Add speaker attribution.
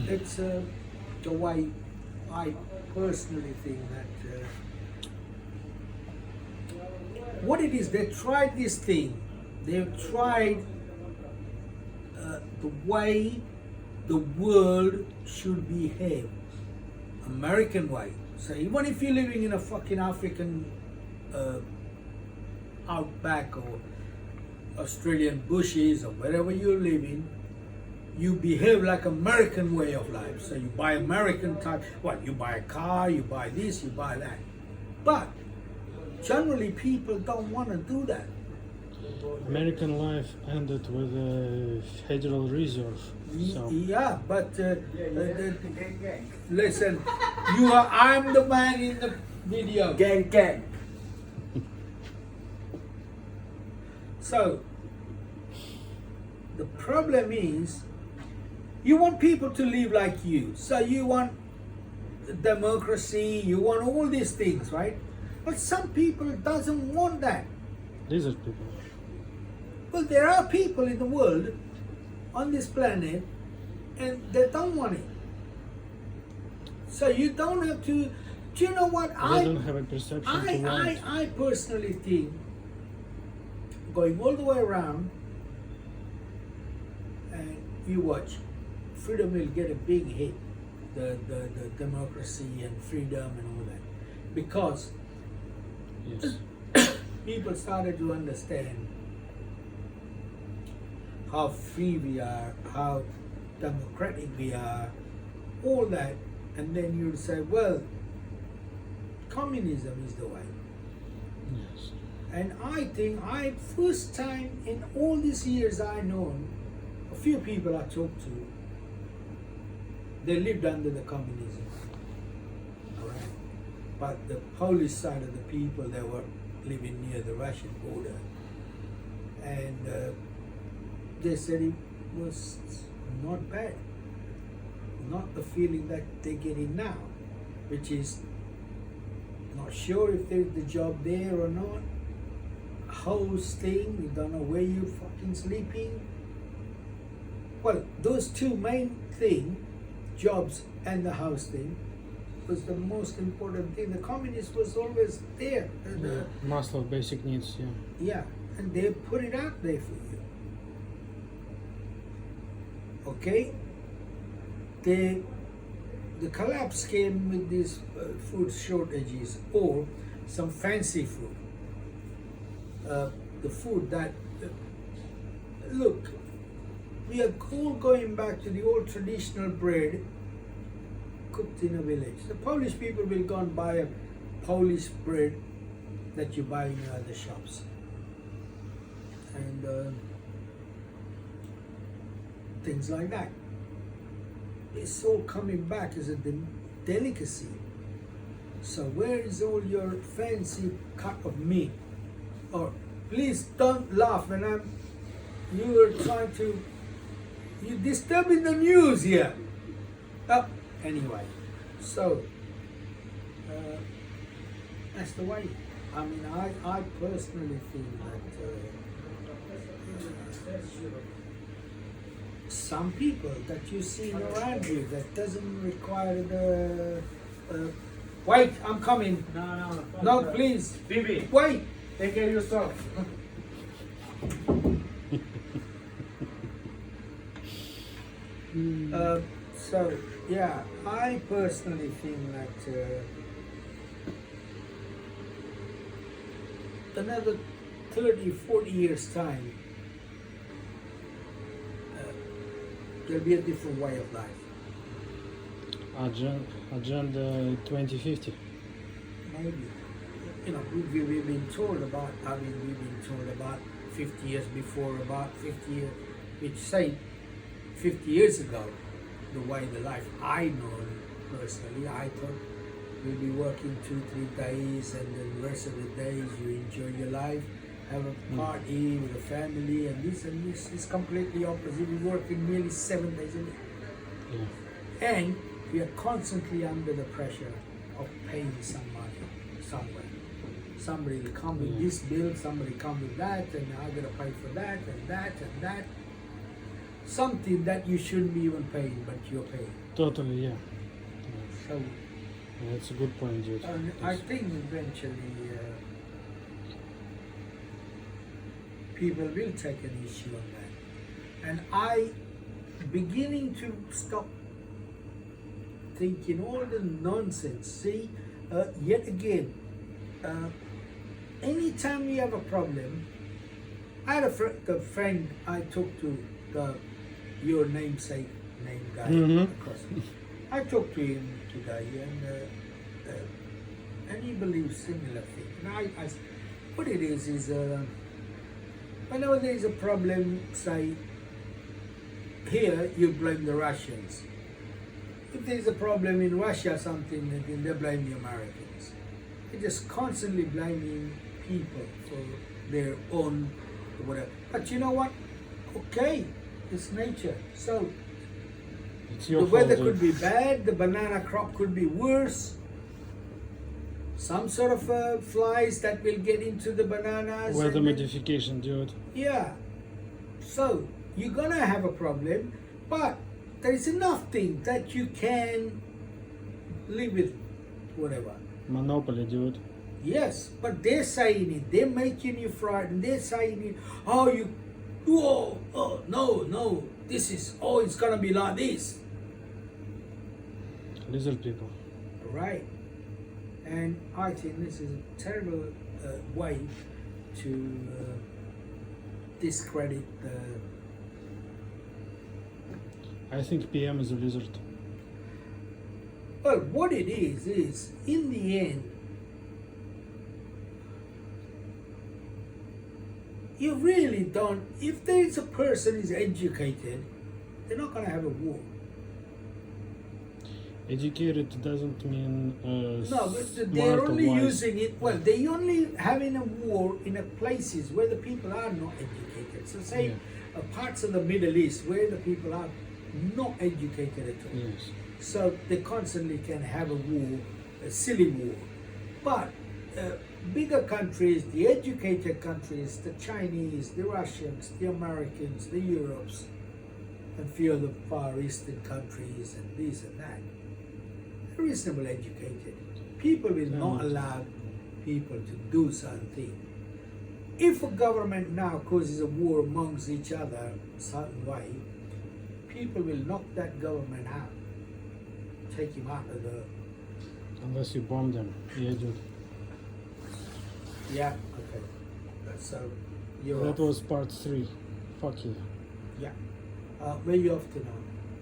Speaker 1: it's the way I personally think that what it is, they tried this thing. They've tried the way the world should behave, American way. So even if you're living in a fucking African outback or Australian bushes or wherever you're living, you behave like American way of life. So you buy American type, you buy a car, you buy this, you buy that. But generally people don't want to do that.
Speaker 2: American life ended with a federal reserve. So.
Speaker 1: Yeah, but listen, I'm the man in the video.
Speaker 3: Gang.
Speaker 1: So the problem is, you want people to live like you. So you want democracy, you want all these things, right? But some people doesn't want that.
Speaker 2: These are people.
Speaker 1: Well, there are people in the world, on this planet, and they don't want it. So you don't have to. Do you know what?
Speaker 2: They don't have a perception to want.
Speaker 1: I personally think, going all the way around, and you watch, freedom will get a big hit, the democracy and freedom and all that, because
Speaker 2: Yes.
Speaker 1: people started to understand how free we are, how democratic we are, all that, and then you'll say, well, communism is the way.
Speaker 2: Yes.
Speaker 1: And I think first time in all these years I known, a few people I talked to, they lived under the communism. Alright? But the Polish side of the people, they were living near the Russian border. And they said it was not bad. Not the feeling that they're getting now, which is not sure if there's the job there or not. House thing, you don't know where you're fucking sleeping. Well, those two main things, jobs and the house thing, was the most important thing. The communist was always there.
Speaker 2: Maslow basic needs, yeah.
Speaker 1: Yeah, and they put it out there for you. Okay? The collapse came with these food shortages or some fancy food. The food that, look, we are all going back to the old traditional bread cooked in a village. The Polish people will go and buy a Polish bread that you buy in other shops. And things like that. It's all coming back as a delicacy. So where is all your fancy cut of meat? Or please don't laugh when you are trying to, you're disturbing the news here. Anyway, so that's the way. I mean, I personally think that some people that you see around you that doesn't require the wait, I'm coming. No, please.
Speaker 3: Bibi,
Speaker 1: Wait.
Speaker 3: take care of yourself.
Speaker 1: So yeah, I personally think that another 30, 40 years time, there'll be a different way of life.
Speaker 2: Agenda 2050.
Speaker 1: Maybe. You know, we've been told about, we've been told about 50 years before, about 50 years, which say 50 years ago, the way the life I know personally, I thought we'll be working 2-3 days and then the rest of the days you enjoy your life, have a party with a family, and this is completely opposite. We're working nearly 7 days a week.
Speaker 2: Yeah.
Speaker 1: And we are constantly under the pressure of paying some money somewhere. Somebody will come with this bill, somebody come with that, and I gotta pay for that and that and that. something that you shouldn't be even paying, but you're paying.
Speaker 2: Totally, yeah.
Speaker 1: So
Speaker 2: That's a good point, dude.
Speaker 1: I
Speaker 2: Yes.
Speaker 1: think eventually people will take an issue on that, and I beginning to stop thinking all the nonsense. See, yet again, anytime we have a problem, I had the friend I talked to, your namesake name guy
Speaker 2: Mhm.
Speaker 1: across. I talked to him today, and he believes similar thing. And what it is whenever there is a problem, say here, you blame the Russians. If there's a problem in Russia, something, then they blame the Americans. They're just constantly blaming people for their own whatever. But you know what? Okay, it's nature. So
Speaker 2: It's
Speaker 1: the
Speaker 2: your
Speaker 1: weather
Speaker 2: fault,
Speaker 1: could be bad, the banana crop could be worse. Some sort of flies that will get into the bananas.
Speaker 2: Weather
Speaker 1: and then-
Speaker 2: modification, dude.
Speaker 1: Yeah. So you're gonna have a problem, but there is enough things that you can live with, whatever.
Speaker 2: Monopoly, dude.
Speaker 1: Yes, but they're saying it. They're making you frightened. They're saying it. Oh, no. This is, it's gonna be like this,
Speaker 2: Lizard people.
Speaker 1: right? And I think this is a terrible way to discredit the.
Speaker 2: I think PM is a lizard.
Speaker 1: Well, what it is in the end, you really don't. If there is a person is educated, they're not going to have a war.
Speaker 2: Educated doesn't mean
Speaker 1: No, but they're
Speaker 2: smart or
Speaker 1: only
Speaker 2: wise.
Speaker 1: using it. Well, they only having a war in a places where the people are not educated. So, say parts of the Middle East where the people are not educated at all.
Speaker 2: Yes.
Speaker 1: So they constantly can have a war, a silly war. But bigger countries, the educated countries, the Chinese, the Russians, the Americans, the Europes, and few of the Far Eastern countries and this and that, they're reasonably educated. People will not allow people to do certain things. If a government now causes a war amongst each other certain way, people will knock that government out. Take him out of the.
Speaker 2: Unless you bomb them. Yeah, dude.
Speaker 1: Yeah, okay. So you're
Speaker 2: That
Speaker 1: off.
Speaker 2: was part 3. Fuck you.
Speaker 1: Yeah. Where you off to now?